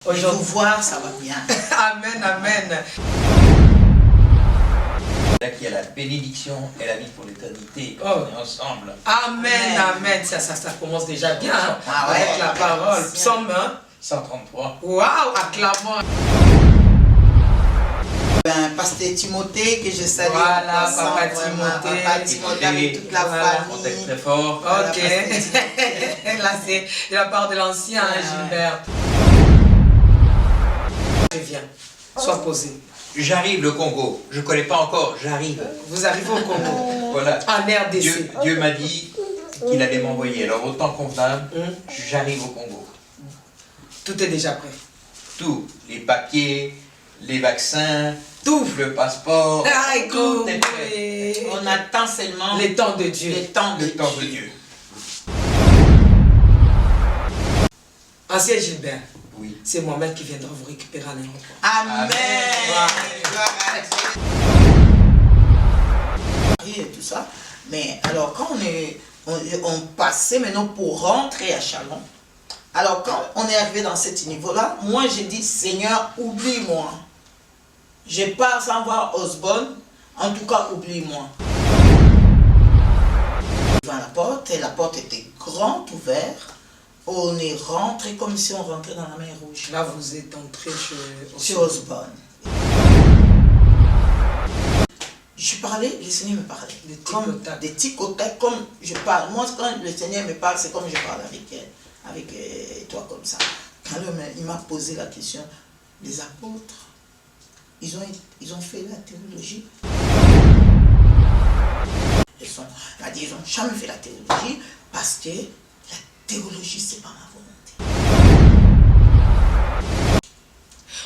Aujourd'hui, vous voir, ça va bien. Amen, amen. Là qui a la bénédiction et la vie pour l'éternité. Oh. On est ensemble. Amen, amen. Ça commence déjà bien hein, Ah ouais, avec la parole. bien. Psaume 1. 133. Waouh, acclamons. Pasteur Timothée, que je salue. Voilà, en passant, Papa vraiment, Timothée. Papa Timothée avec toute la Voilà. On texte famille. très fort. Voilà, Ok. Pasteur Là, c'est de la part de l'ancien hein, Ouais. Gilbert. Je viens. Sois posé. J'arrive le Congo. Je ne connais pas encore. J'arrive. Vous arrivez au Congo. Voilà. En RDC. Dieu m'a dit qu'il allait m'envoyer. Alors autant convenable, Hum. j'arrive au Congo. Tout est déjà prêt. Tout. Les papiers, les vaccins, Tout. le passeport. Ah, Tout est prêt. écoute. On attend seulement Les temps de Dieu. le temps de Le temps de Dieu. Dieu. Ancien Gilbert, Oui. c'est moi-même qui viendra vous récupérer à l'aéroport. Amen. Amen. Gloire à Dieu. Et tout ça. Mais alors, quand on passait maintenant pour rentrer à Chalon, alors quand on est arrivé dans ce niveau-là, moi j'ai dit, Seigneur, oublie-moi. Je pars sans voir Osborne, en tout cas, oublie-moi. Devant la porte, et la porte était grande ouverte. On est rentré comme si on rentrait dans la mer Rouge. Là, vous êtes entré Chez Osborne. Je parlais, le Seigneur me parlait. Des tic Comme au tac. des tics au tac, comme je parle. Moi, quand le Seigneur me parle, c'est comme je parle avec toi comme ça. Quand il m'a posé la question, les apôtres, ils ont fait la théologie. Il a dit, ils n'ont jamais fait la théologie parce que la théologie, c'est pas ma volonté.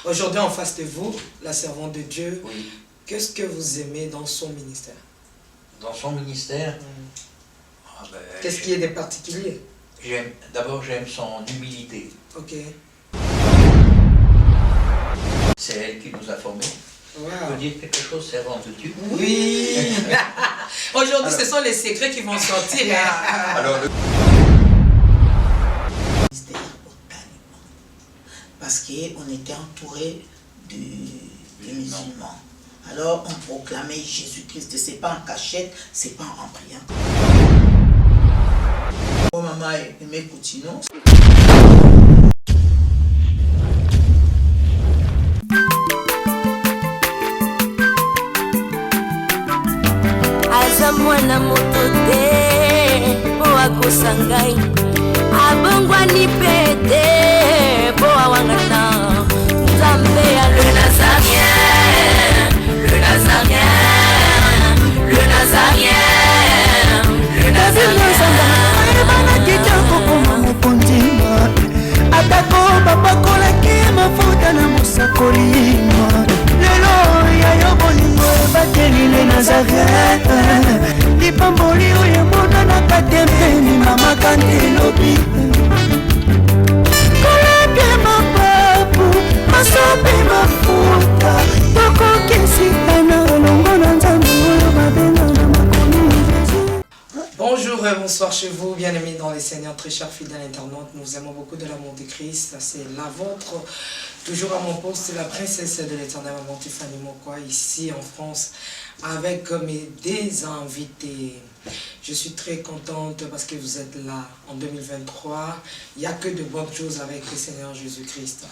Aujourd'hui, en face de vous, la servante de Dieu, Oui. qu'est-ce que vous aimez dans son ministère? Dans son ministère, ah ben, Qu'est-ce qui est de particulier? d'abord j'aime son humilité. Ok. C'est elle qui nous a formés. Wow. Je peux dire quelque chose, servante de Dieu. Oui. Aujourd'hui, ce sont les secrets qui vont sortir. hein. Alors, Ministère botaniquement. Parce qu'on était entouré de musulmans. Alors on proclamait Jésus-Christ. C'est pas en cachette, c'est pas en priant. Oh maman aimait Coutinho. aza mwana moto te po akosa ngai abongwani mpe te po awangata nzambe ya le nazarien le nazarien le nazarien le nazarien ebana kitoko koma mokondima atako bapakolaki mafuta na mosakolima lelo yayo bolingo ebateli le nazarete lipamboli oyo emonanaka te mpeni mamakandi elobi koleke mapapu masopi mafuta tokokisikana elongo na nzambe oyo babenga na makomi Jésus. Bonjour et bonsoir chez vous, bien-aimés dans les Seigneurs, très chers fidèles internautes. Nous vous aimons beaucoup de l'amour de Christ. C'est la vôtre. Toujours à mon poste, la princesse de l'éternel, maman Tiffany Mokwa, ici en France, avec mes deux invités. Je suis très contente parce que vous êtes là en 2023. Il n'y a que de bonnes choses avec le Seigneur Jésus-Christ.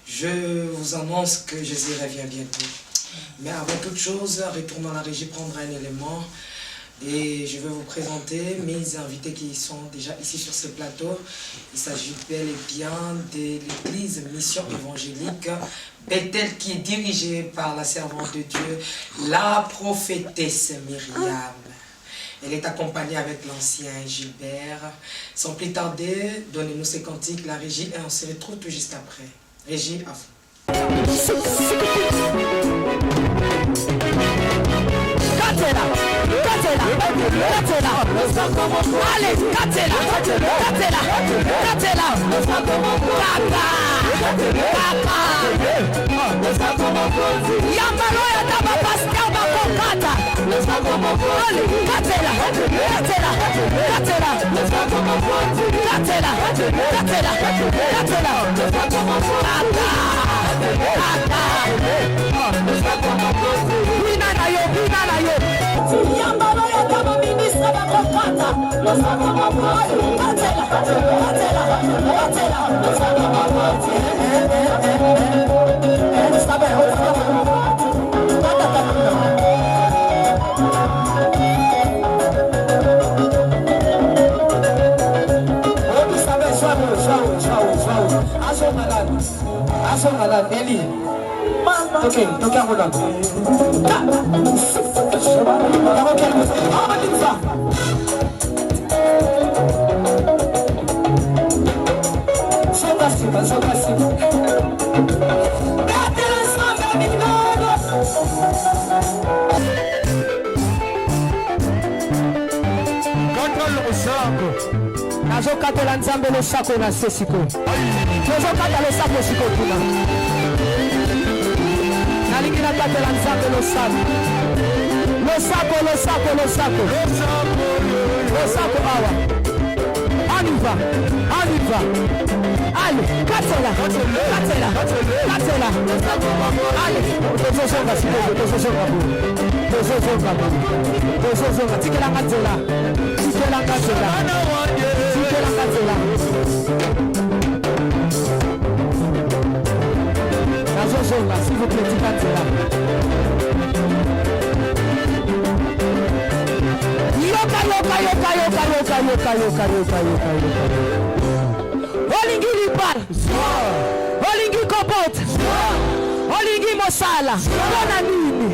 Je vous annonce que Jésus revient bientôt. Mais avant toute chose, retournons à la régie prendre un élément. Et je vais vous présenter mes invités qui sont déjà ici sur ce plateau. Il s'agit bel et bien de l'église Mission Évangélique Bethel qui est dirigée par la servante de Dieu, la prophétesse Myriam. Elle est accompagnée avec l'ancien Gilbert. Sans plus tarder, donnez-nous ces cantiques, la régie, et on se retrouve tout juste après. Régie, à vous. Allez, Yambalo ya taba pasteur bakokata Okay, okay, hold on. Nazokatela nzambe losako na se sikoyo tozokata losako sikoyo kuna nalingi nakatela nzambe losako awa aniva ale katela ale tozosonga sikoyo tozosonga tikelanga nzela nazosonga s'il vous plaît tikatela yoka olingi libala olingi kopota olingi mosala mpona nini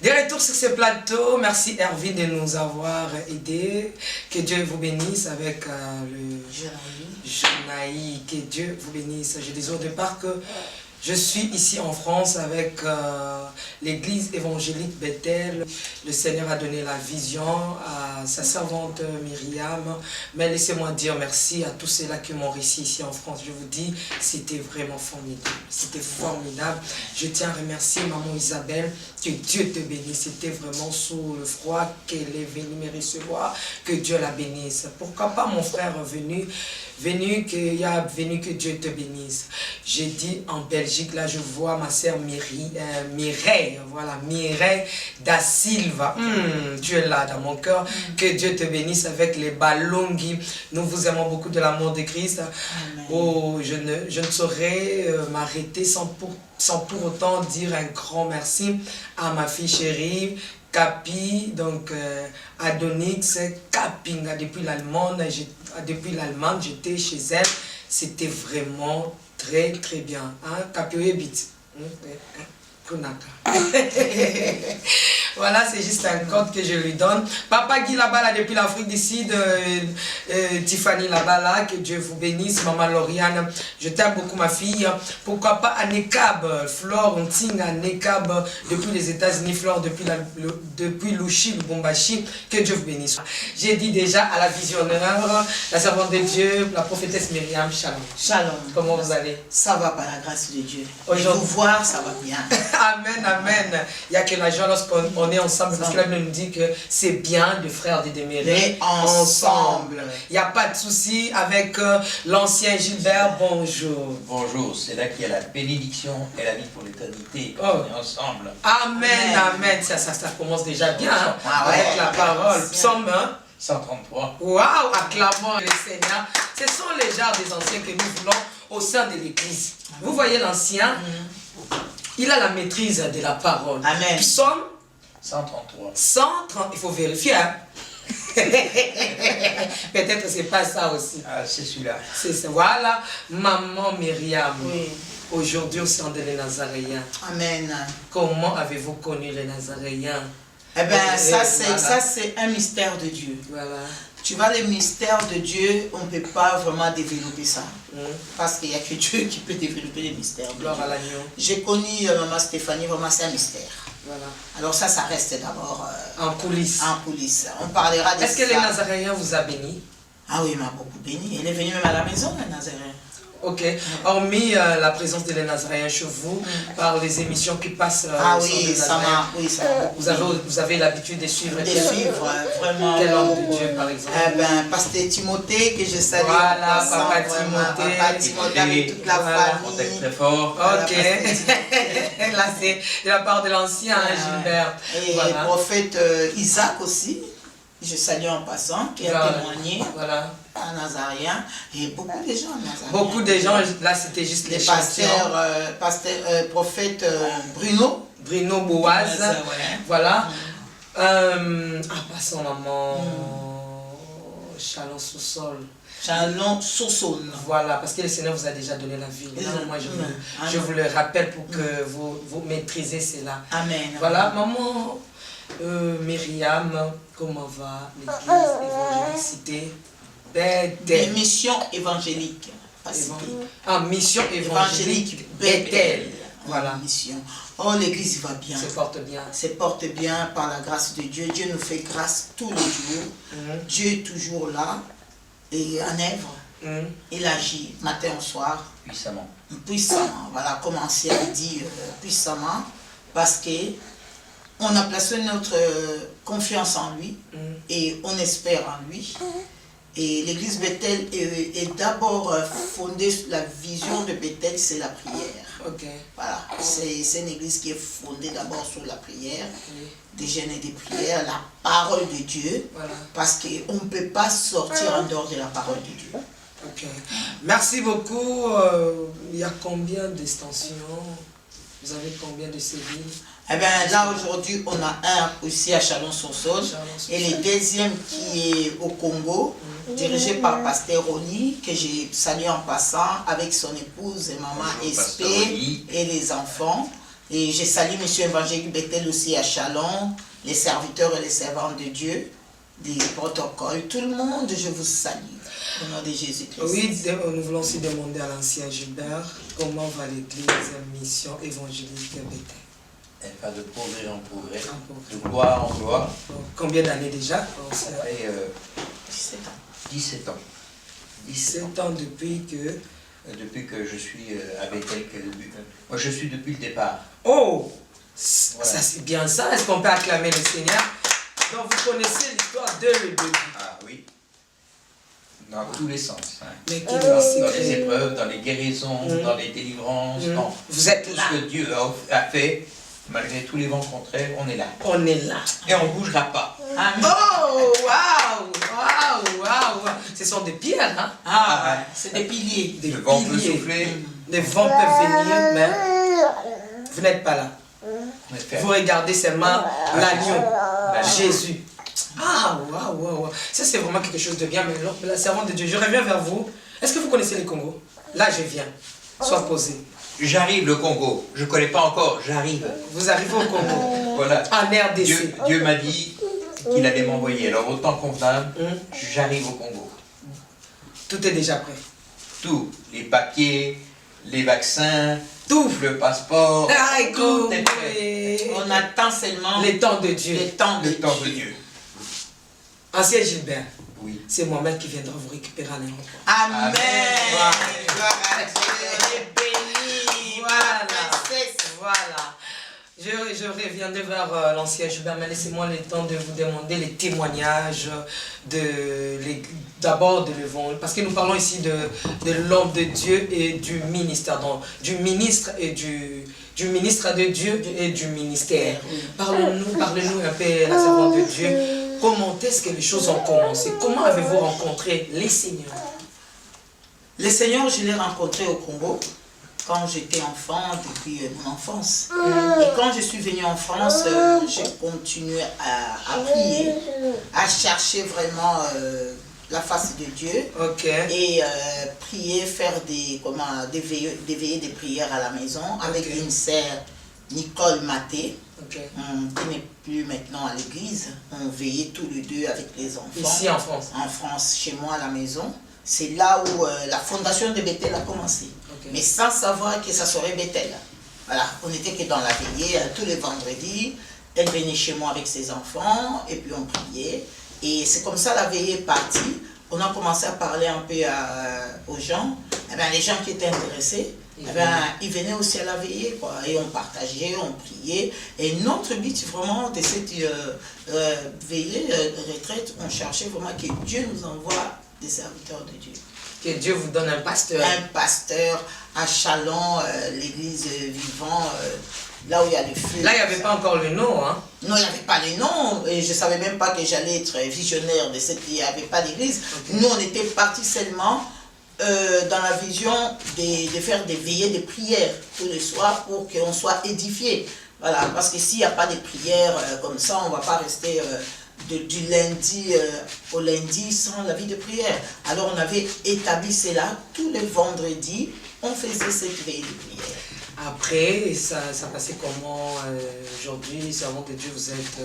De retour sur ce plateau, merci Erwin de nous avoir aidés. Que Dieu vous bénisse avec le Jonaï. Que Dieu vous bénisse. Je disais au départ que je suis ici en France avec l'église évangélique Bethel. Le Seigneur a donné la vision à sa servante Myriam. Mais laissez-moi dire merci à tous ceux-là qui m'ont réussi ici en France. Je vous dis, c'était vraiment formidable. C'était formidable. Je tiens à remercier maman Isabelle. Que Dieu te bénisse. C'était vraiment sous le froid qu'elle est venue me recevoir. Que Dieu la bénisse. Pourquoi pas mon frère venu que Dieu te bénisse. J'ai dit en Belgique, là je vois ma sœur Mireille, voilà, Mireille da Silva. Tu es là dans mon cœur. Que Dieu te bénisse avec les Balongi. Nous vous aimons beaucoup de l'amour de Christ. Amen. Oh, je ne saurais m'arrêter sans pour autant dire un grand merci à ma fille chérie, Capi, donc Adonix, Capinga depuis l'Allemande. Depuis l'Allemagne, j'étais chez elle. C'était vraiment très très bien. Capi Ebit. Voilà, c'est juste un code que je lui donne. Papa Guy là-bas, là, depuis l'Afrique du Sud, Tiffany là-bas, là, que Dieu vous bénisse. Maman Lauriane, je t'aime beaucoup ma fille. Pourquoi pas Anekab, Flore, on tient Anekab depuis les États-Unis, Flore depuis Louchi, Lubumbashi. Que Dieu vous bénisse. J'ai dit déjà à la visionnaire, la servante de Dieu, la prophétesse Myriam, shalom. Shalom. Comment vous allez? Ça va par la grâce de Dieu. Aujourd'hui, vous voir, ça va bien. Amen, amen. Il y a que la joie lorsqu'on est ensemble, parce que la Bible nous dit que c'est bien de frères de demeurer ensemble. Il n'y a pas de souci avec l'ancien Gilbert. Bonjour. Bonjour, c'est là qu'il y a la bénédiction et la vie pour l'éternité. Oh. On est ensemble. Amen, amen. Ça commence déjà bien avec la parole. Psaume 133. Waouh, acclamons le Seigneur. Ce sont les genres des anciens que nous voulons au sein de l'église. Vous voyez l'ancien, il a la maîtrise de la parole. Amen. Psaume 133. 130, il faut vérifier. Hein? Peut-être c'est pas ça aussi. Ah, c'est celui-là. C'est ça. Voilà, maman Myriam. Oui. Aujourd'hui au sein des Nazaréens. Amen. Comment avez-vous connu les Nazaréens? Eh bien, ça c'est un mystère de Dieu. Voilà. Tu vois, les mystères de Dieu, on ne peut pas vraiment développer ça. Parce qu'il n'y a que Dieu qui peut développer les mystères de Gloire Dieu. à l'agneau. J'ai connu maman Stéphanie, vraiment c'est un mystère. Voilà. Alors ça reste d'abord en coulisses. En coulisses. On parlera de ça. Est-ce que les Nazaréens vous a bénis? Ah oui, il m'a beaucoup béni. Elle est venue même à la maison, les Nazaréens. Ok. Hormis la présence des Nazaréens chez vous, par les émissions qui passent Ah au centre oui, des ça Nazaréens, m'a... Oui, ça m'a beaucoup vous avez l'habitude de suivre vraiment. quel homme de Dieu, par exemple? Eh ben, Pasteur Timothée, que je salue. Voilà, en passant, Papa vraiment, Timothée. Papa Timothée avec toute la Voilà. On est famille. très fort. Ok. Là, c'est de la part de l'ancien Gilbert. Et Voilà. prophète Isaac aussi, je salue en passant, qui a Voilà. témoigné Voilà. à Nazarien. Et beaucoup de gens à Nazarien. Beaucoup de gens, là, c'était juste Les l'échantillon. prophète Bruno. Bruno Boaz. Ouais. Voilà. Passons, maman. Chalon sous-sol. Chalon Sossone. Voilà, parce que le Seigneur vous a déjà donné la vie. Non, moi, je vous le rappelle pour que vous maîtrisez cela. Amen. Voilà, maman Myriam, comment va l'église évangélicité Bethel. Mission évangélique. Mission évangélique Bethel. Voilà. Mission. Oh, l'église va bien. Se porte bien. Se porte bien par la grâce de Dieu. Dieu nous fait grâce tous les jours. Dieu est toujours là. Et en œuvre, il agit matin au soir. Puissamment. Puissamment. Voilà, comme ancien dit, puissamment. Parce que on a placé notre confiance en lui et on espère en lui. Et l'église Bethel est d'abord fondée sur la vision de Bethel, c'est la prière. Ok. Voilà, c'est une église qui est fondée d'abord sur la prière, des jeûnes et des prières, la parole de Dieu, Voilà. parce qu'on ne peut pas sortir en dehors de la parole de Dieu. Ok. Merci beaucoup. Il y a combien d'extensions? Vous avez combien de cellules? Eh bien, là, aujourd'hui, on a un aussi à Chalon-sur-Saône et le deuxième qui est au Congo, dirigé par Pasteur Roli, que j'ai salué en passant avec son épouse et maman Espé et les enfants. Et j'ai salué M. Évangélique Bethel aussi à Chalon, les serviteurs et les servantes de Dieu, des protocoles. Tout le monde, je vous salue. Au nom de Jésus-Christ. Oui, nous voulons aussi demander à l'ancien Gilbert comment va l'église Mission évangélique Bethel. Elle va de progrès en progrès, de gloire en gloire. Combien d'années déjà? Ça fait 17 ans. 17 ans. 17 ans depuis que... Depuis que je suis avec elle. Moi, je suis depuis le départ. Oh! Voilà. Ça c'est bien ça. Est-ce qu'on peut acclamer le Seigneur? Donc vous connaissez l'histoire de le début. Ah oui. Dans tous les sens. Hein. Mais Dans les épreuves, dans les guérisons, dans les délivrances, dans vous êtes tout là. ce que Dieu a fait. Malgré tous les vents contraires, on est là. On est là. Et on ne bougera pas. Amen. Oh, waouh. Ce sont des pierres, hein? Ah, ouais. C'est des piliers. Des Le vent peut piliers. souffler. Les vents peuvent venir, mais vous n'êtes pas là. On est ferme. Vous regardez seulement l'agneau, L'agneau. Jésus. Ah, waouh. Ça, c'est vraiment quelque chose de bien. Mais la servante de Dieu, je reviens vers vous. Est-ce que vous connaissez les Congo? Là, je viens. Sois posé. J'arrive le Congo. Je ne connais pas encore. J'arrive. Vous arrivez au Congo. Voilà. En RDC. Dieu m'a dit qu'il allait m'envoyer. Alors, autant convenable, j'arrive au Congo. Tout est déjà prêt. Tout. Les papiers, les vaccins, Tout. le passeport. Ah, Tout est prêt. On attend seulement les temps de Dieu. le temps de Le temps de Dieu. Dieu. Ancien Gilbert, Oui. c'est moi-même qui viendra vous récupérer à l'aéroport. Amen. Amen. Gloire à Dieu. On est béni. Voilà. Princesse. Voilà. Je reviendrai vers l'ancien Gilbert, mais laissez-moi le temps de vous demander les témoignages d'abord de l'évangile, parce que nous parlons ici de l'homme de Dieu et du ministère, donc du ministre et du ministre de Dieu et du ministère. Parlez-nous un peu, la servante de Dieu, comment est-ce que les choses ont commencé? Comment avez-vous rencontré les seigneurs? Le Seigneur, je l'ai rencontré au Congo quand j'étais enfant, depuis mon enfance. Et quand je suis venue en France, j'ai continué à prier, à chercher vraiment la face de Dieu. Ok. Et prier, faire des veillées de prière à la maison avec une sœur, Nicole Maté, Ok. qui n'est plus maintenant à l'église. On veillait tous les deux avec les enfants. Ici en France? En France, chez moi à la maison. C'est là où la fondation de Bethel a commencé. Ok. Mais sans savoir que ça serait Bethel. Voilà, on n'était que dans la veillée tous les vendredis. Elle venait chez moi avec ses enfants et puis on priait. Et c'est comme ça la veillée est partie. On a commencé à parler un peu aux gens. eh bien, les gens qui étaient intéressés, eh bien, ils venaient aussi à la veillée, quoi. Et on partageait, on priait. Et notre but, vraiment, de cette veillée, retraite, on cherchait vraiment que Dieu nous envoie des serviteurs de Dieu. Que Dieu vous donne un pasteur. Un pasteur à Chalon, l'église vivant, là où il y a le feu. Là, il n'y avait pas encore le nom, hein? Non, il n'y avait pas les noms. Et je ne savais même pas que j'allais être visionnaire de cette... Il n'y avait pas d'église. Okay. Nous, on était partis seulement dans la vision de faire des veillées de prières tous les soirs pour qu'on soit édifiés. Voilà, parce que s'il n'y a pas de prières comme ça, on ne va pas rester du lundi au lundi sans la vie de prière. Alors on avait établi cela tous les vendredis, on faisait cette veille de prière. Après, ça passait comment aujourd'hui? C'est avant que Dieu vous êtes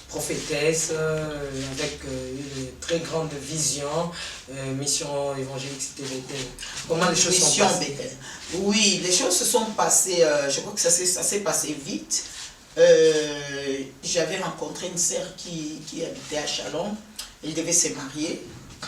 prophétesse avec une très grande vision, mission évangélique, c'était Bethel. Comment les choses sont passées? Bethel. Oui, les choses se sont passées, je crois que ça s'est passé vite. J'avais rencontré une sœur qui habitait à Chalon, elle devait se marier,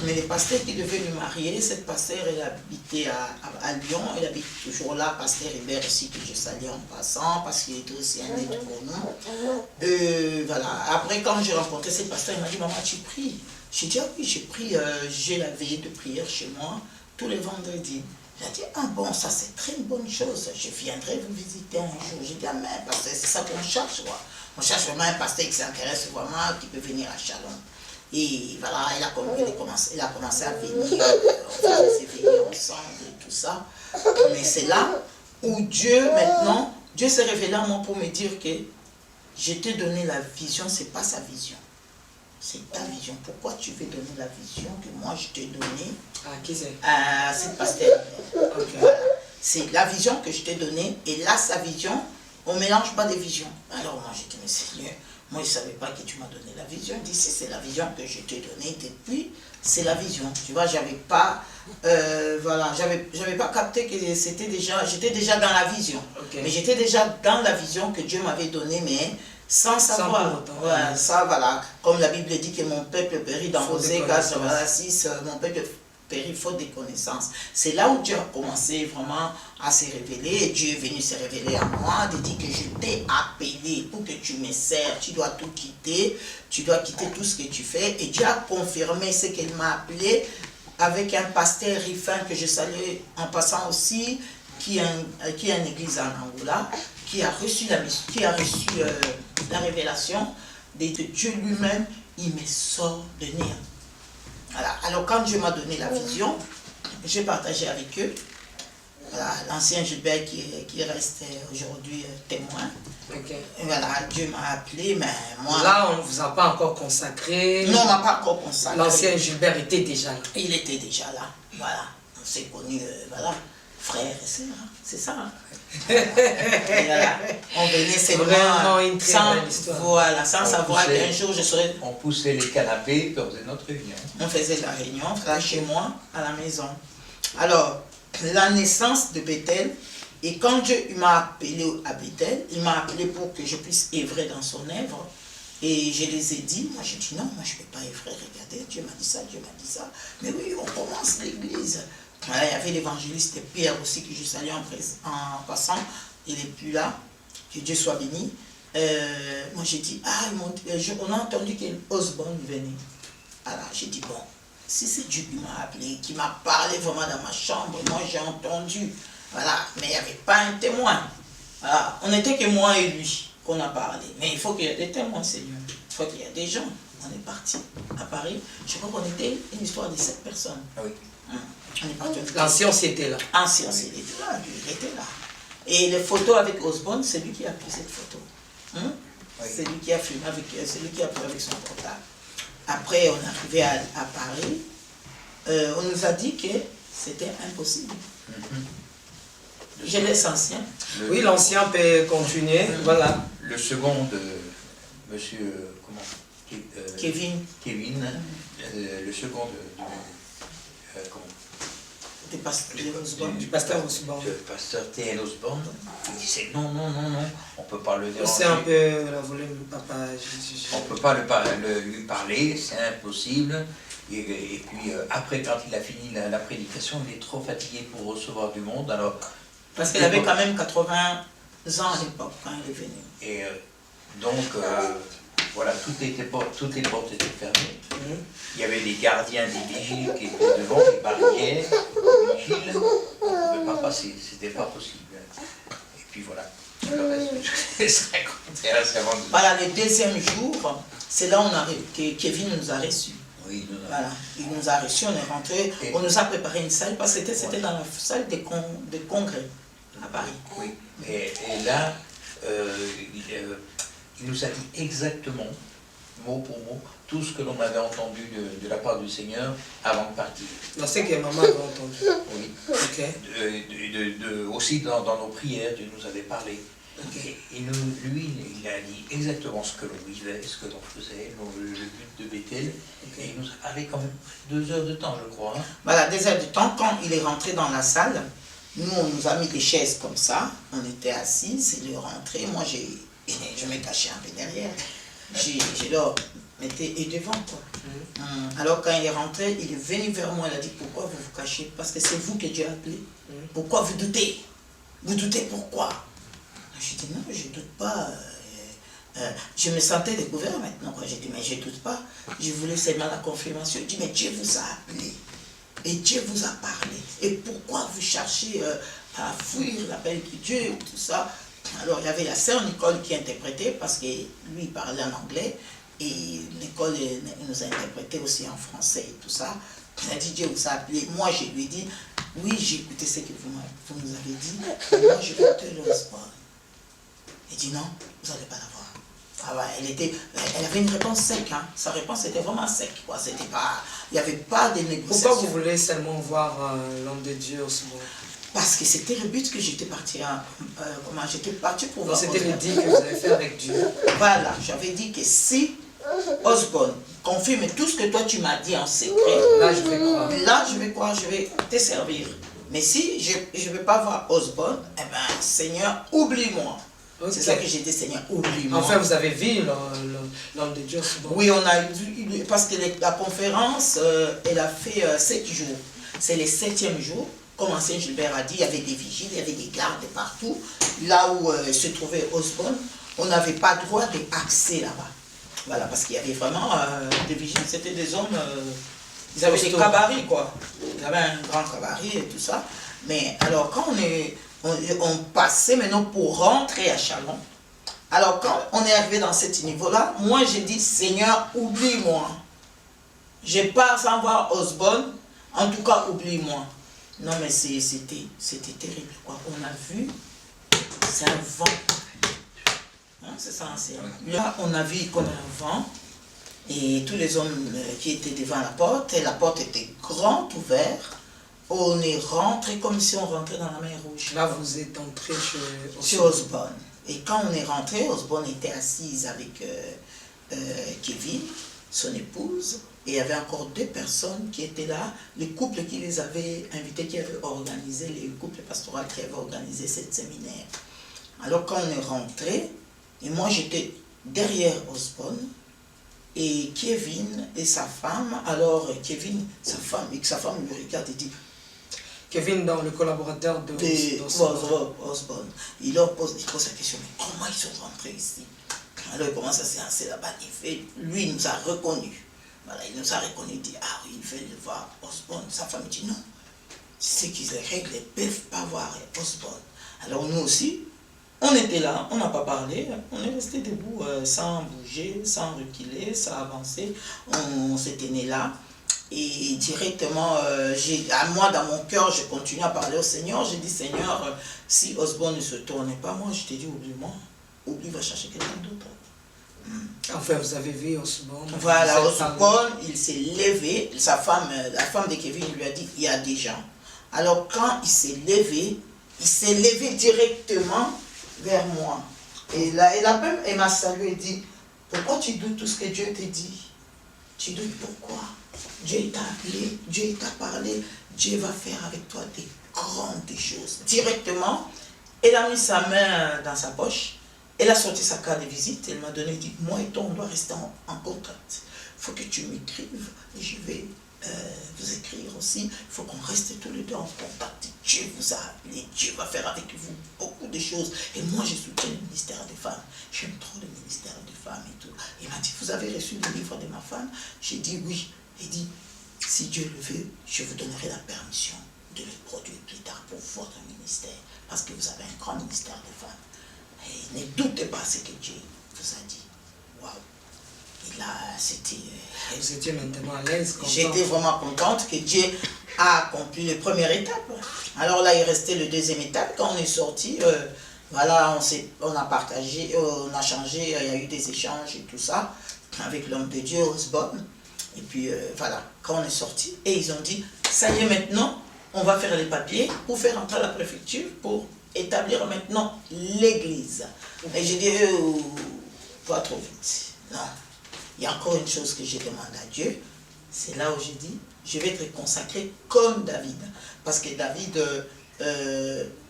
mais le pasteur qui devait lui marier, cette pasteur, elle habitait à Lyon, elle habite toujours là, pasteur Hébert aussi, que je salue en passant, parce qu'il était aussi un aide pour nous. Voilà. Après, quand j'ai rencontré cette pasteur, elle m'a dit, maman, tu pries? J'ai dit, ah oui, j'ai pris, j'ai la veillée de prière chez moi, tous les vendredis. J'ai dit, ah bon, ça c'est très une bonne chose, je viendrai vous visiter un jour. J'ai dit, ah mais pasteur, c'est ça qu'on cherche, quoi. On cherche vraiment un pasteur qui s'intéresse vraiment, qui peut venir à Chalon. Et voilà, elle a commencé à venir, on s'est veillés ensemble et tout ça. Mais c'est là où Dieu, maintenant, Dieu s'est révélé à moi pour me dire que je t'ai donné la vision, c'est pas sa vision. C'est ta vision. Pourquoi tu veux donner la vision que moi je t'ai donnée? Qui c'est? C'est pasteur. Okay. Voilà. C'est la vision que je t'ai donnée. Et là, sa vision, on ne mélange pas des visions. Alors moi, j'ai dit, mais Seigneur, moi je ne savais pas que tu m'as donné la vision. Il dit, si c'est la vision que je t'ai donnée depuis, c'est la vision. Tu vois, j'avais pas, voilà, j'avais pas capté que c'était déjà, j'étais déjà dans la vision. Okay. Mais j'étais déjà dans la vision que Dieu m'avait donnée, mais sans savoir. Ouais, ça, voilà. Comme la Bible dit que mon peuple périt dans Osée 4:6, mon peuple périt faute de connaissances. C'est là où Dieu a commencé vraiment à se révéler. Et Dieu est venu se révéler à moi, de dire que je t'ai appelé pour que tu me sers. Tu dois tout quitter. Tu dois quitter tout ce que tu fais. Et Dieu a confirmé ce qu'il m'a appelé avec un pasteur Rifin que je salue en passant aussi, qui a une église en Angola, qui a reçu la révélation de Dieu lui-même. Il me sort de néant. Voilà. Alors quand Dieu m'a donné la vision, j'ai partagé avec eux. Voilà, l'ancien Gilbert qui reste aujourd'hui témoin. Okay. Et voilà, Dieu m'a appelé, mais moi... Là, on ne vous a pas encore consacré. Non, on ne m'a pas encore consacré. L'ancien Gilbert était déjà là. Il était déjà là, voilà. On s'est connus, voilà, frères et sœurs, hein. C'est ça. Hein. Voilà. On venait seulement sans savoir qu'un jour je serais... On poussait les canapés, on faisait notre réunion. On faisait la réunion, là chez moi, à la maison. Alors, la naissance de Bethel, et quand Dieu m'a appelé à Bethel, il m'a appelé pour que je puisse œuvrer dans son œuvre. Et je les ai dit, moi j'ai dit non, moi je ne peux pas œuvrer, regardez, Dieu m'a dit ça, Dieu m'a dit ça. Mais oui, on commence l'église. Voilà, il y avait l'évangéliste Pierre aussi que je salue en passant, il n'est plus là, que Dieu soit béni. Moi j'ai dit, on a entendu qu'Osborne venait. Alors j'ai dit, bon, si c'est Dieu qui m'a appelé, qui m'a parlé vraiment dans ma chambre, moi j'ai entendu, voilà, mais il n'y avait pas un témoin. Voilà, on n'était que moi et lui qu'on a parlé, mais il faut qu'il y ait des témoins, Seigneur, il faut qu'il y ait des gens. On est parti à Paris, je crois qu'on était une histoire de 7 personnes. Ah oui. L'ancien c'était là. L'ancien c'était là, il était là. Et les photos avec Osborne, c'est lui qui a pris cette photo. Oui. C'est lui qui a filmé avec, c'est lui qui a pris avec son portable. Après, on est arrivé à Paris. On nous a dit que c'était impossible. Je laisse l'ancien. Oui, l'ancien peut continuer. Voilà. Le second de monsieur Kevin. Le second du pasteur Osborne. Le pasteur T.N. Osborne, il disait non, on ne peut pas le déranger. C'est un peu la volée, papa. On ne peut pas lui parler, c'est impossible. Et puis après, quand il a fini la prédication, il est trop fatigué pour recevoir du monde. Alors, parce qu'il avait quand même 80 ans à l'époque quand il est venu. Et donc, voilà, toutes les portes étaient fermées. Il y avait des gardiens, des vigiles qui étaient devant, des barrières, des vigiles. On ne pouvait pas passer, c'était pas possible. Et puis voilà, le reste, je laisse raconter à la servante. Voilà, le deuxième jour, c'est là que Kevin nous a reçus. Oui, voilà, il nous a reçus, on est rentré, on nous a préparé une salle, parce que c'était dans la salle de congrès à Paris. Oui, et là, il nous a dit exactement, mot pour mot, tout ce que l'on avait entendu de la part du Seigneur avant de partir. Dans ce que maman avait entendu. Oui. Ok. Aussi dans nos prières, Dieu nous avait parlé. Okay. Et lui, il a dit exactement ce que l'on vivait, ce que l'on faisait, le but de Bethel. Okay. Et il nous a parlé quand même 2 heures de temps, je crois. Hein. Voilà, 2 heures de temps. Quand il est rentré dans la salle, nous, on nous a mis des chaises comme ça. On était assis, il est rentré. Moi, je me cachais un peu derrière. Je leur mettais devant, quoi. Alors, quand il est rentré, il est venu vers moi. Il a dit, pourquoi vous vous cachez? Parce que c'est vous que Dieu a appelé. Pourquoi vous doutez? Vous doutez pourquoi? Je dis non, je ne doute pas. Je me sentais découvert maintenant. J'ai dit, mais je ne doute pas. Je voulais seulement la confirmation. Je dis, mais Dieu vous a appelé. Et Dieu vous a parlé. Et pourquoi vous cherchez à fuir l'appel de Dieu, tout ça? Alors, il y avait la sœur Nicole qui interprétait, parce que lui, il parlait en anglais. Et Nicole nous a interprété aussi en français et tout ça. Il a dit, Dieu vous a appelé. Moi, je lui ai dit, oui, j'ai écouté ce que vous nous avez dit. Mais moi, je veux te le espoir. Il dit non, vous n'allez pas la voir. Ah ouais, elle avait une réponse sec. Hein. Sa réponse était vraiment sec. Quoi. Il n'y avait pas de négociation. Pourquoi vous voulez seulement voir l'homme de Dieu au second? Parce que c'était le but que j'étais parti. J'étais parti pour voir. C'était le deal que vous avez fait avec Dieu. Voilà, j'avais dit que si Osborne confirme tout ce que toi tu m'as dit en secret, là je vais croire. Là je vais croire, je vais te servir. Mais si je ne vais pas voir Osborne, eh bien Seigneur, oublie-moi. Okay. C'est ça que j'ai dit, Seigneur, oublie-moi. Enfin, vous avez vu l'homme de Dieu. Oui, on a vu, parce que la conférence, elle a fait 7 jours. C'est le 7e jour. Comme ancien Gilbert a dit, il y avait des vigiles, il y avait des gardes partout. Là où se trouvait Osborne, on n'avait pas droit d'accès là-bas. Voilà, parce qu'il y avait vraiment des vigiles, c'était des hommes, ils avaient des cabarets, quoi. Ils avaient un grand cabaret et tout ça. Mais alors, quand on passait maintenant pour rentrer à Chalon. Alors quand on est arrivé dans ce niveau-là, moi j'ai dit, Seigneur, oublie-moi. Je pars sans voir Osborne, en tout cas oublie-moi. Non mais c'était terrible, quoi. On a vu, c'est un vent. Hein, c'est ça, là on a vu qu'on a un vent, et tous les hommes qui étaient devant la porte, et la porte était grande ouverte. On est rentré comme si on rentrait dans la mer Rouge. Là, vous êtes entré chez Osborne. Et quand on est rentré, Osborne était assise avec Kevin, son épouse, et il y avait encore 2 personnes qui étaient là, le couple qui les avait invités, qui avait organisé, le couple pastoral qui avait organisé cette séminaire. Alors quand on est rentré, et moi j'étais derrière Osborne, et Kevin et sa femme, alors Kevin, sa femme lui regarde et dit, Kevin, dans le collaborateur d'Osborne, il pose la question, mais comment ils sont rentrés ici? Alors il commence à s'élancer là-bas, lui il nous a reconnus. Voilà, il nous a reconnus, il dit, ah oui, il veut le voir Osborne. Sa femme dit non, c'est qu'ils les règles, ils ne peuvent pas voir Osborne. Alors nous aussi, on était là, on n'a pas parlé, on est resté debout sans bouger, sans reculer, sans avancer, on s'est tenu là. Et directement, moi dans mon cœur, je continue à parler au Seigneur. J'ai dit, Seigneur, si Osborne ne se tournait pas, moi je t'ai dit, oublie-moi. Oublie, va chercher quelqu'un d'autre. Enfin, vous avez vu Osborne. Voilà, Osborne, il s'est levé. Sa femme, la femme de Kevin, lui a dit, il y a des gens. Alors quand il s'est levé directement vers moi. Et là, elle m'a salué et dit, pourquoi tu doutes tout ce que Dieu te dit? Tu doutes pourquoi? Dieu t'a appelé, Dieu t'a parlé, Dieu va faire avec toi des grandes choses. Directement, elle a mis sa main dans sa poche, elle a sorti sa carte de visite, elle m'a donné, dit, moi et toi, on doit rester en contact. Il faut que tu m'écrives et je vais aussi, il faut qu'on reste tous les deux en contact. Dieu vous a appelé, Dieu va faire avec vous beaucoup de choses. Et moi, je soutiens le ministère des femmes. J'aime trop le ministère des femmes et tout. Il m'a dit, vous avez reçu le livre de ma femme? J'ai dit oui. Il dit, si Dieu le veut, je vous donnerai la permission de le produire plus tard pour votre ministère. Parce que vous avez un grand ministère des femmes. Et ne doutez pas ce que Dieu vous a dit. Waouh! Et là, c'était... Vous étiez maintenant à l'aise, contente. J'étais vraiment contente que Dieu a accompli la première étape. Alors là, il restait le deuxième étape. Quand on est sorti, voilà, on a partagé, on a changé, il y a eu des échanges et tout ça avec l'homme de Dieu, Osborne. Et puis voilà, quand on est sorti, et ils ont dit, ça y est maintenant, on va faire les papiers pour faire entrer à la préfecture pour établir maintenant l'église. Et j'ai dit, pas trop vite. Non. Il y a encore une chose que j'ai demandé à Dieu. C'est là où j'ai dit, je vais être consacré comme David. Parce que David,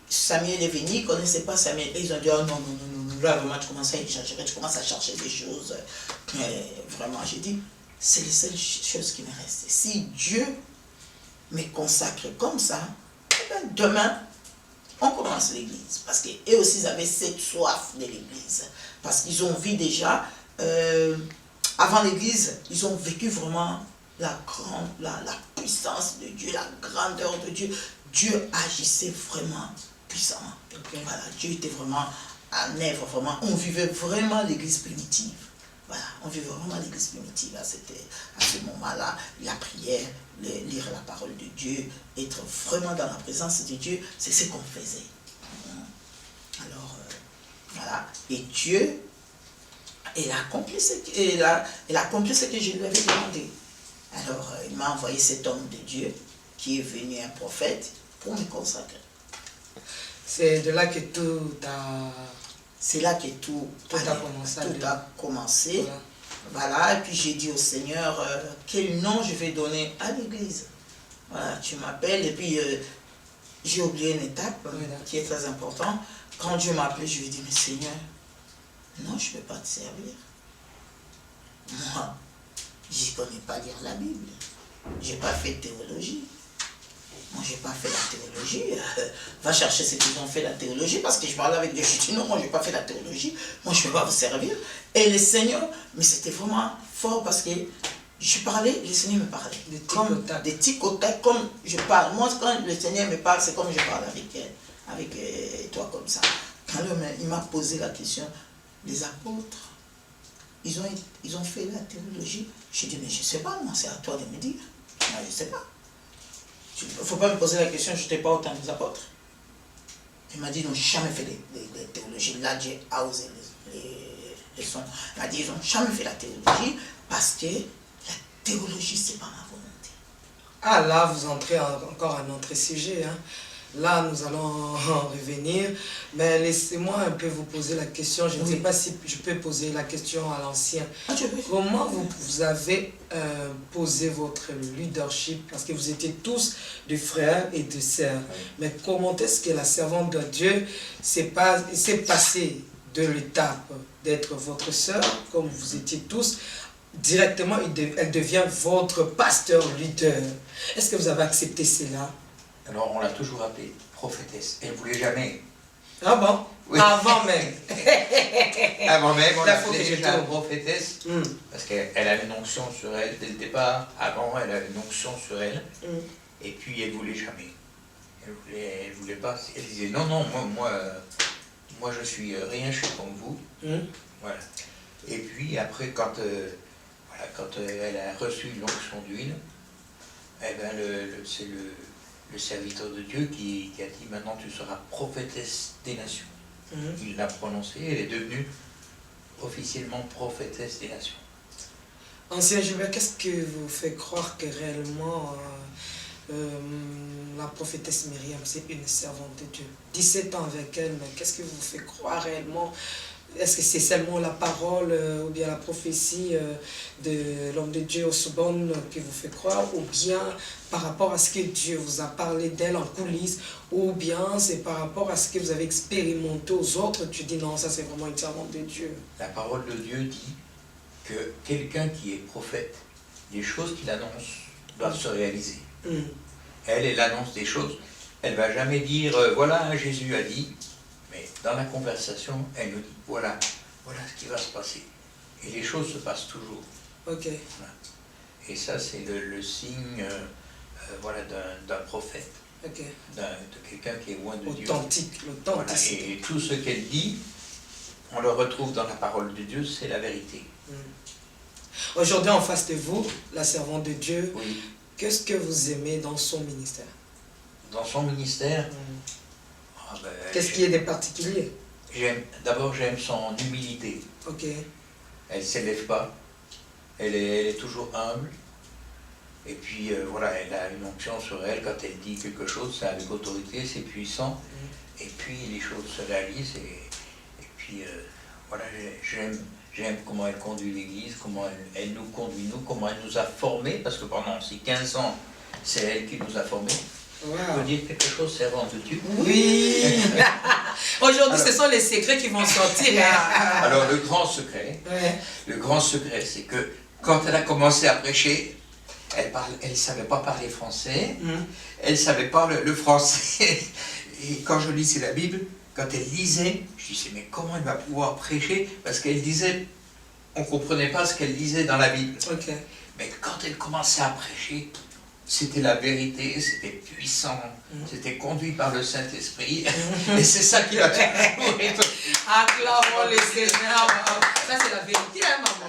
Samuel est venu, il ne connaissait pas Samuel. Et ils ont dit, oh non, là vraiment tu commences à exagérer, tu commences à chercher des choses. Vraiment, j'ai dit, c'est les seules choses qui me restent. Si Dieu me consacre comme ça, eh bien, demain, on commence l'église. Parce qu'eux aussi, ils avaient cette soif de l'église. Parce qu'ils ont vu déjà, avant l'église, ils ont vécu vraiment la puissance de Dieu, la grandeur de Dieu. Dieu agissait vraiment puissamment. Okay. Voilà, Dieu était vraiment en œuvre, vraiment. On vivait vraiment l'église primitive. Voilà, on vivait vraiment l'église primitive à ce moment-là. La prière, lire la parole de Dieu, être vraiment dans la présence de Dieu, c'est ce qu'on faisait. Alors, voilà. Et Dieu, il a accompli ce que je lui avais demandé. Alors, il m'a envoyé cet homme de Dieu qui est venu, un prophète, pour me consacrer. C'est de là que tout a... C'est là que tout a commencé. Voilà, et puis j'ai dit au Seigneur, quel nom je vais donner à l'église. Voilà, tu m'appelles, et puis j'ai oublié une étape qui est très importante. Quand Dieu m'a appelé, je lui ai dit, mais Seigneur, non, je ne peux pas te servir. Moi, je ne connais pas lire la Bible. Je n'ai pas fait de théologie. Moi, je n'ai pas fait la théologie. Va chercher ceux qui ont fait la théologie, parce que je parlais avec Dieu. Je dis non, moi, je n'ai pas fait la théologie. Moi, je ne peux pas vous servir. Et le Seigneur, mais c'était vraiment fort parce que je parlais, le Seigneur me parlait. Des tic au tac, comme je parle. Moi, quand le Seigneur me parle, c'est comme je parle avec toi comme ça. Alors, il m'a posé la question, les apôtres, ils ont fait la théologie. J'ai dit, mais je ne sais pas, moi, c'est à toi de me dire. Moi, je ne sais pas. Il ne faut pas me poser la question, je n'étais pas autant des apôtres. Il m'a dit, ils n'ont jamais fait de théologie. Là, Dieu a osé les sons. Il m'a dit, ils n'ont jamais fait la théologie parce que la théologie, ce n'est pas ma volonté. Ah là, vous entrez encore à notre sujet. Hein. Là, nous allons revenir. Mais laissez-moi un peu vous poser la question. Je ne sais pas si je peux poser la question à l'ancien. Comment vous avez posé votre leadership? Parce que vous étiez tous des frères et des sœurs. Mais comment est-ce que la servante de Dieu s'est passée de l'étape d'être votre sœur, comme vous étiez tous, directement, elle devient votre pasteur leader? Est-ce que vous avez accepté cela? Alors, on l'a toujours appelée prophétesse. Elle ne voulait jamais. Ah bon? Oui. Avant même. Avant même, on l'appelait déjà prophétesse. Parce qu'elle avait une onction sur elle dès le départ. Avant, elle avait une onction sur elle. Et puis, elle ne voulait jamais. Elle voulait pas. Elle disait, non, moi je suis rien, je suis comme vous. Voilà. Et puis, après, quand elle a reçu l'onction d'huile, eh ben, c'est le serviteur de Dieu qui a dit, maintenant tu seras prophétesse des nations. Il l'a prononcé, elle est devenue officiellement prophétesse des nations. Ancien Gilbert, qu'est-ce que vous fait croire que réellement la prophétesse Myriam, c'est une servante de Dieu? 17 ans avec elle, mais qu'est-ce que vous fait croire réellement? Est-ce que c'est seulement la parole ou bien la prophétie de l'homme de Dieu Osborne qui vous fait croire, ou bien par rapport à ce que Dieu vous a parlé d'elle en coulisses, ou bien c'est par rapport à ce que vous avez expérimenté aux autres, tu dis non, ça c'est vraiment une servante de Dieu? La parole de Dieu dit que quelqu'un qui est prophète, les choses qu'il annonce doivent se réaliser. Elle annonce des choses. Elle ne va jamais dire, voilà, Jésus a dit. Mais dans la conversation, elle nous dit, voilà ce qui va se passer. Et les choses se passent toujours. Ok. Voilà. Et ça, c'est le signe d'un prophète. Ok. De quelqu'un qui est loin de Dieu. Authentique, l'authenticité. Voilà. Et tout ce qu'elle dit, on le retrouve dans la parole de Dieu, c'est la vérité. Aujourd'hui, en face de vous, la servante de Dieu, Oui. qu'est-ce que vous aimez dans son ministère? Dans son ministère, qu'est-ce qui est de particulier? D'abord, j'aime son humilité. Ok. Elle ne s'élève pas. Elle est toujours humble. Et puis, voilà, elle a une onction sur elle. Quand elle dit quelque chose, c'est avec autorité, c'est puissant. Et puis, les choses se réalisent. Et puis, voilà, j'aime comment elle conduit l'Église, comment elle nous conduit, comment elle nous a formés. Parce que pendant ces 15 ans, c'est elle qui nous a formés. Wow. Je peux dire quelque chose, servante de Dieu? Oui. Aujourd'hui, ce sont les secrets qui vont sortir. Alors, le grand secret, c'est que quand elle a commencé à prêcher, elle ne savait pas parler français, elle ne savait pas le français. Et quand je lisais la Bible, quand elle lisait, je disais, mais comment elle va pouvoir prêcher? Parce qu'elle disait, on ne comprenait pas ce qu'elle disait dans la Bible. Okay. Mais quand elle commençait à prêcher, c'était la vérité, c'était puissant, c'était conduit par le Saint-Esprit, et c'est ça qui a toujours été. Acclamons le Seigneur. Ça, c'est la vérité, hein, maman.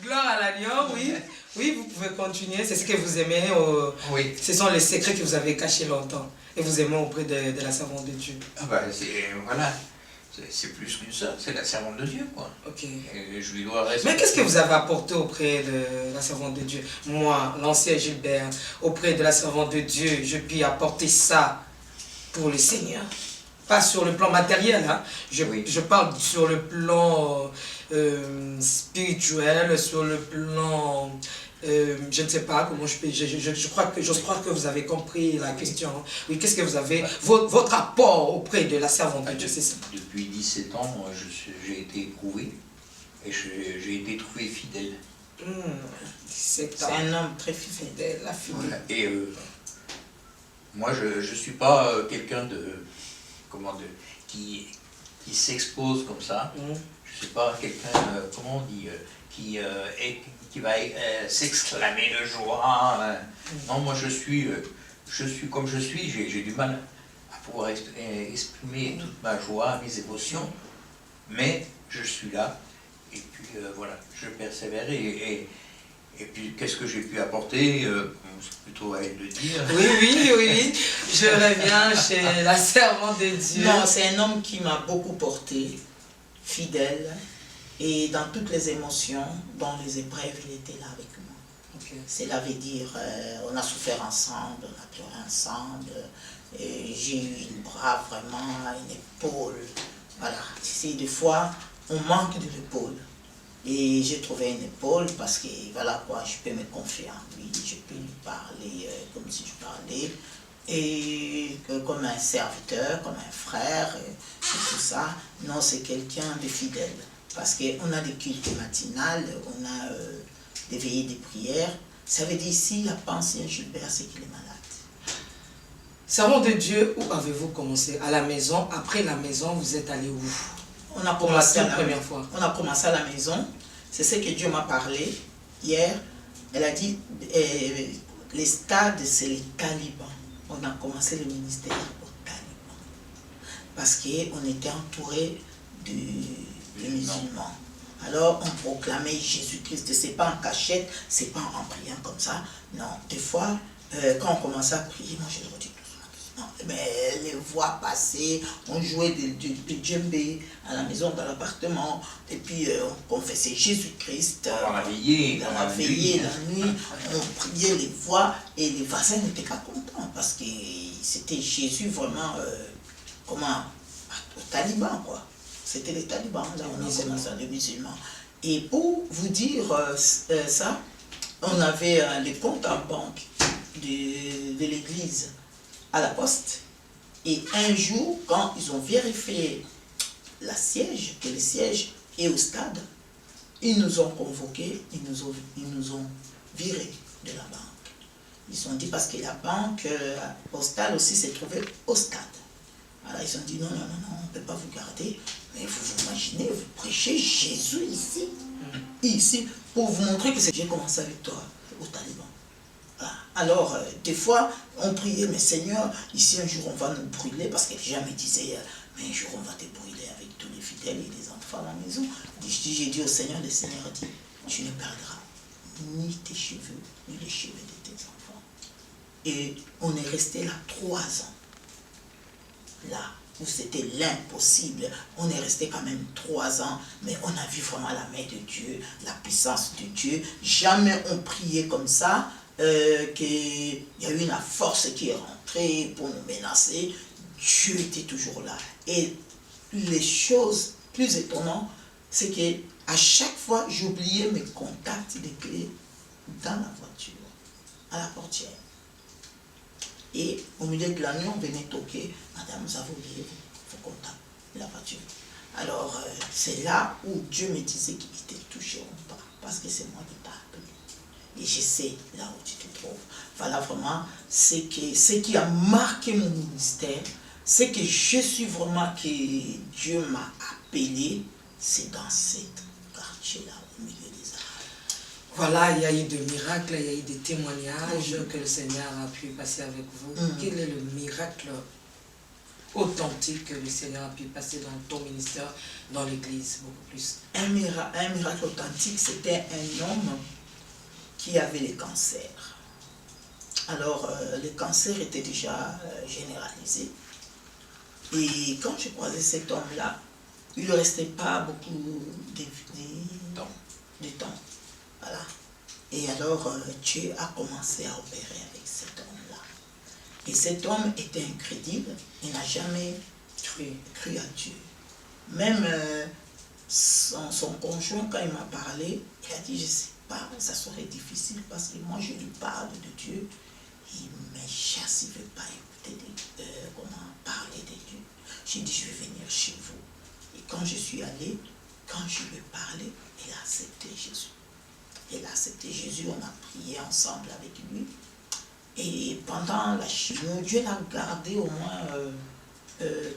Gloire à l'agneau, oui. Oui, vous pouvez continuer. C'est ce que vous aimez. Oui. Ce sont les secrets que vous avez cachés longtemps. Et vous aimez auprès de la servante de Dieu. Ah ben, voilà. C'est plus qu'une sœur, c'est la servante de Dieu, quoi. Ok. Et je lui dois respecter. Mais qu'est-ce que vous avez apporté auprès de la servante de Dieu? Moi, l'ancien Gilbert, auprès de la servante de Dieu, je puis apporter ça pour le Seigneur. Pas sur le plan matériel, hein. Je parle sur le plan spirituel, sur le plan... je ne sais pas comment je crois que vous avez compris la question. Oui, qu'est-ce que vous avez, votre apport auprès de la servante de Dieu, c'est ça? Depuis 17 ans, j'ai été éprouvé et j'ai été trouvé fidèle. C'est un homme très fidèle, la fidèle. Voilà. Et moi, je ne suis pas quelqu'un qui s'expose comme ça. Je ne suis pas quelqu'un, comment on dit, qui va s'exclamer de joie. Non, moi je suis comme je suis, j'ai du mal à pouvoir exprimer toute ma joie, mes émotions, mais je suis là, et puis voilà, je persévère, et puis qu'est-ce que j'ai pu apporter, c'est plutôt à elle de dire. Oui, je reviens chez la servante de Dieu. Non, c'est un homme qui m'a beaucoup porté, fidèle. Et dans toutes les émotions, dans les épreuves, il était là avec moi. Okay. Cela veut dire, on a souffert ensemble, on a pleuré ensemble. J'ai eu une bras vraiment, une épaule. Voilà, c'est des fois, on manque de l'épaule. Et j'ai trouvé une épaule parce que, voilà quoi, je peux me confier en lui, je peux lui parler comme si je parlais. Et comme un serviteur, comme un frère, et tout ça. Non, c'est quelqu'un de fidèle. Parce qu'on a des cultes matinales, on a des veillées de prière. Ça veut dire, s'il n'a pas ancien Gilbert, c'est qu'il est malade. Servant de Dieu, où avez-vous commencé? À la maison. Après la maison, vous êtes allé où? On a commencé la première fois. On a commencé à la maison. C'est ce que Dieu m'a parlé hier. Elle a dit, les stades, c'est les talibans. On a commencé le ministère aux talibans. Parce qu'on était entouré des musulmans. Alors on proclamait Jésus-Christ. C'est pas en cachette, c'est pas en priant comme ça. Non, des fois, quand on commençait à prier, moi je leur dis doucement. Mais les voix passaient, on jouait du djembé à la maison, dans l'appartement, et puis on confessait Jésus-Christ. On a veillé, la nuit, on priait les voix, et les voisins n'étaient pas contents parce que c'était Jésus vraiment, aux talibans, quoi. C'était les talibans, là on a commencé les musulmans. Et pour vous dire ça, on avait les comptes en banque de l'église à la poste. Et un jour, quand ils ont vérifié que le siège est au stade, ils nous ont convoqués, ils nous ont virés de la banque. Ils ont dit parce que la banque postale aussi s'est trouvée au stade. Alors ils ont dit non, on ne peut pas vous garder. Mais vous vous imaginez, vous prêchez Jésus ici. Ici, pour vous montrer que j'ai commencé avec toi au Taliban. Voilà. Alors, des fois, on priait, mais Seigneur, ici un jour on va nous brûler, parce que les gens me disaient, mais un jour on va te brûler avec tous les fidèles et les enfants à la maison. J'ai dit au Seigneur, le Seigneur a dit, tu ne perdras ni tes cheveux, ni les cheveux de tes enfants. Et on est resté là 3 ans. Là où c'était l'impossible, on est resté quand même 3 ans, mais on a vu vraiment la main de Dieu, la puissance de Dieu. Jamais on priait comme ça, qu'il y a eu une force qui est rentrée pour nous menacer. Dieu était toujours là. Et les choses plus étonnantes, c'est qu'à chaque fois, j'oubliais mes contacts de clés dans la voiture, à la portière. Et au milieu de la nuit, on venait toquer. Madame, vous avez oublié vos contacts de la voiture. Alors, c'est là où Dieu me disait qu'ils ne te toucheront pas, parce que c'est moi qui t'ai appelé. Et je sais là où tu te trouves. Voilà vraiment ce qui a marqué mon ministère, c'est que je suis vraiment que Dieu m'a appelé, c'est dans cet quartier-là, au milieu des Arabes. Voilà, il y a eu des miracles, il y a eu des témoignages que le Seigneur a pu passer avec vous. Quel est le miracle authentique que le Seigneur a pu passer dans ton ministère, dans l'église, beaucoup plus? Un miracle authentique, c'était un homme qui avait le cancer. Alors, le cancer était déjà généralisé. Et quand je croisais cet homme-là, il ne restait pas beaucoup de temps. Voilà. Et alors, Dieu a commencé à opérer avec cet homme-là. Et cet homme était incrédible. Il n'a jamais cru à Dieu. Même son conjoint, quand il m'a parlé, il a dit, je ne sais pas, ça serait difficile parce que moi, je lui parle de Dieu. Il me chasse, il ne veut pas écouter comment parler de Dieu. J'ai dit, je vais venir chez vous. Et quand je suis allé, quand je lui ai parlé, il a accepté Jésus. Il a accepté Jésus, on a prié ensemble avec lui. Et pendant la chimio, Dieu l'a gardé au moins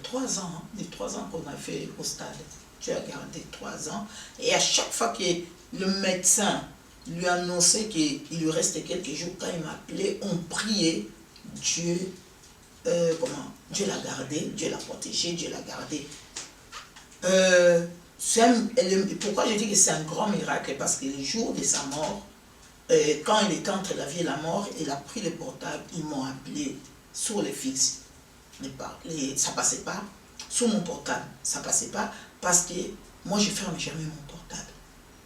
3 ans, les 3 ans qu'on a fait au stade. Dieu a gardé 3 ans. Et à chaque fois que le médecin lui annonçait qu'il lui restait quelques jours, quand il m'appelait, on priait. Dieu l'a gardé, Dieu l'a protégé, Dieu l'a gardé. Pourquoi je dis que c'est un grand miracle? Parce que le jour de sa mort, quand il était entre la vie et la mort, il a pris le portable, ils m'ont appelé sur le fixe. Ça ne passait pas. Sur mon portable, ça ne passait pas. Parce que moi, je ne ferme jamais mon portable.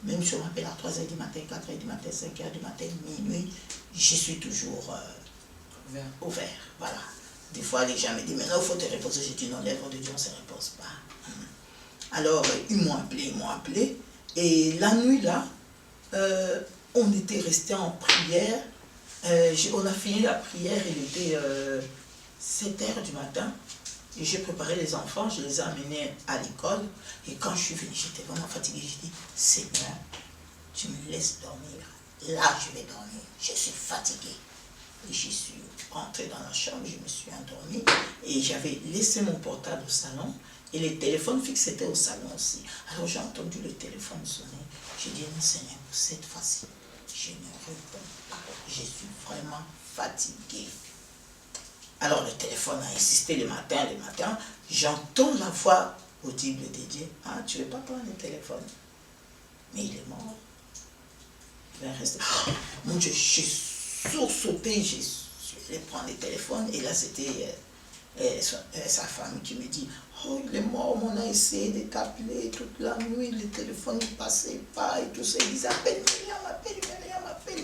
Même si on m'appelle à 3h du matin, 4h du matin, 5h du matin, minuit, je suis toujours ouvert. Voilà. Des fois, les gens me disent, maintenant, il faut te reposer. J'ai dit, non, l'œuvre de Dieu, on ne se repose pas. Alors, ils m'ont appelé. Et la nuit, là, on était restés en prière. On a fini la prière, il était 7h du matin. Et j'ai préparé les enfants, je les ai amenés à l'école. Et quand je suis venue, j'étais vraiment fatiguée. J'ai dit, Seigneur, tu me laisses dormir. Là, je vais dormir. Je suis fatiguée. Et je suis rentrée dans la chambre, je me suis endormie. Et j'avais laissé mon portable au salon. Et le téléphone fixe était au salon aussi. Alors j'ai entendu le téléphone sonner. J'ai dit, non Seigneur, pour cette fois-ci, je ne réponds pas. Je suis vraiment fatiguée. Alors le téléphone a insisté le matin, j'entends la voix audible de Dieu. Ah, tu ne veux pas prendre le téléphone? Mais il est mort. Il est resté. Oh, mon Dieu, j'ai sursauté, je suis allé prendre le téléphone. Et là, c'était sa femme qui me dit, oh, il est mort, on a essayé de t'appeler toute la nuit, le téléphone ne passait pas et tout ça. Il disait, appelle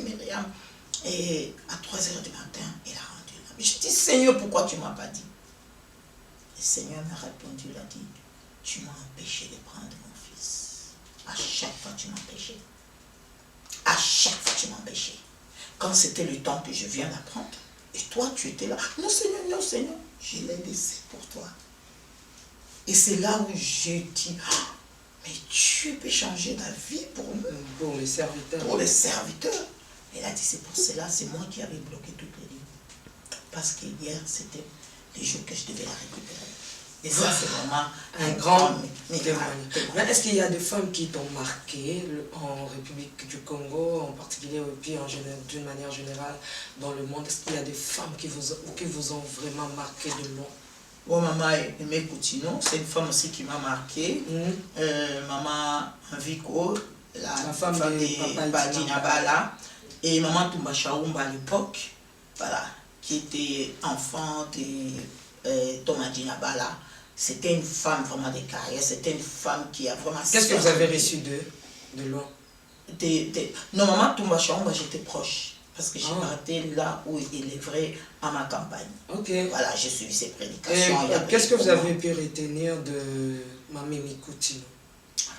Myriam. Et à 3h du matin, il a rendu là. Je dis, Seigneur, pourquoi tu ne m'as pas dit? Le Seigneur m'a répondu, il a dit, tu m'as empêché de prendre mon fils. À chaque fois, tu m'empêchais. À chaque fois, tu m'empêchais. Quand c'était le temps que je viens d'apprendre, et toi, tu étais là. Non, Seigneur, je l'ai laissé pour toi. Et c'est là où j'ai dit, oh, mais Dieu peut changer la vie pour nous. Pour les serviteurs. Pour les serviteurs. Elle a dit, c'est pour cela, c'est moi qui avais bloqué toutes les lignes. Parce que hier, c'était les jours que je devais la récupérer. Et ça, c'est vraiment un grand témoignage. Mais est-ce qu'il y a des femmes qui t'ont marqué en République du Congo, en particulier, et puis d'une manière générale dans le monde? Est-ce qu'il y a des femmes qui vous ont vraiment marqué de loin? Bon, maman Aimé Coutinho, c'est une femme aussi qui m'a marqué. Maman Vico, la femme de Badina Bala, et maman Toumba Chaoumba à l'époque, voilà, qui était enfant de Thomas Djinabala. C'était une femme vraiment de carrière, c'était une femme qui a vraiment... Qu'est-ce que vous avez reçu de loin? Non, maman Toumba Chaoumba, j'étais proche. Parce que j'ai parté là où il est vrai à ma campagne. Ok. Voilà, j'ai suivi ses prédications. Qu'est-ce que vous avez pu retenir de Mamie Coutinho?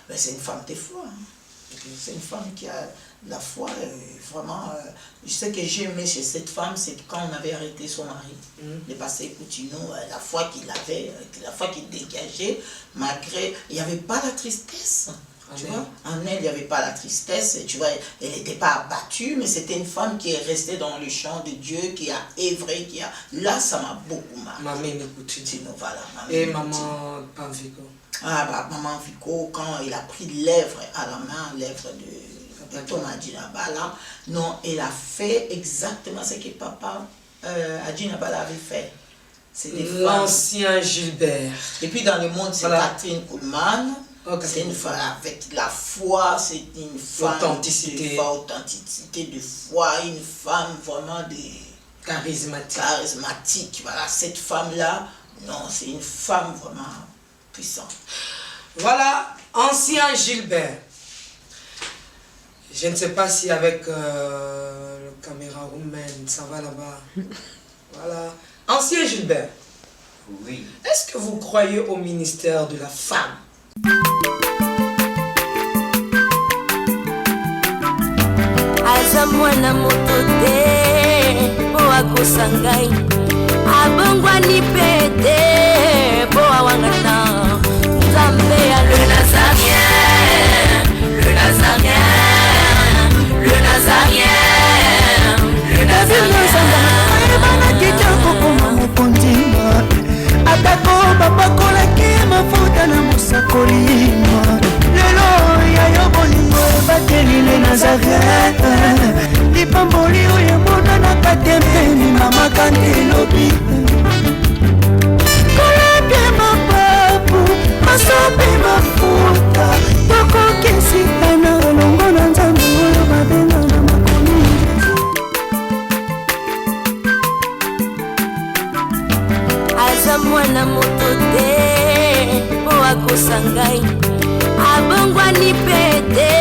Ben, c'est une femme de foi. Hein. C'est une femme qui a la foi, vraiment. Ce que j'ai aimé chez cette femme, c'est quand on avait arrêté son mari, le pasteur Coutinho, la foi qu'il avait, la foi qu'il dégageait, malgré, il n'y avait pas la tristesse. Tu vois, en elle, il n'y avait pas la tristesse, tu vois, elle n'était pas abattue, mais c'était une femme qui est restée dans le champ de Dieu, qui a œuvré, qui a... Là, ça m'a beaucoup marqué. Mamie Coutinho. Voilà, et maman Panvico. Ah, bah, maman Vico, quand il a pris l'œuvre à la main, l'œuvre de Thomas Djinabala, non, elle a fait exactement ce que papa Djinabala avait fait. L'ancien Gilbert. Et puis dans le monde, c'est Catherine Kuhlman. C'est une femme avec la foi, c'est une femme authenticité de foi, une femme vraiment charismatique. Voilà, cette femme-là, non, c'est une femme vraiment puissante. Voilà, ancien Gilbert. Je ne sais pas si avec le caméra roumaine, ça va là-bas. Voilà. Ancien Gilbert. Oui. Est-ce que vous croyez au ministère de la femme? aza mwana moto te po akosa ngai abongwani pe te po awangana nzambe ya le nazarien, le nazarien, le nazarien, le nazarien kitoko koma mokondima atako bapakolaki mafuta na mosakolima lelo yayo bolingo ebateli le nazarete lipamboli oyo emonanaka te mpeni mama kandi elobi kolapie mapapu masope mafuta tokokisikana elongo na nzambe oyo babenga na makomi aza mwana moto te po akosa ngai abongwani pe te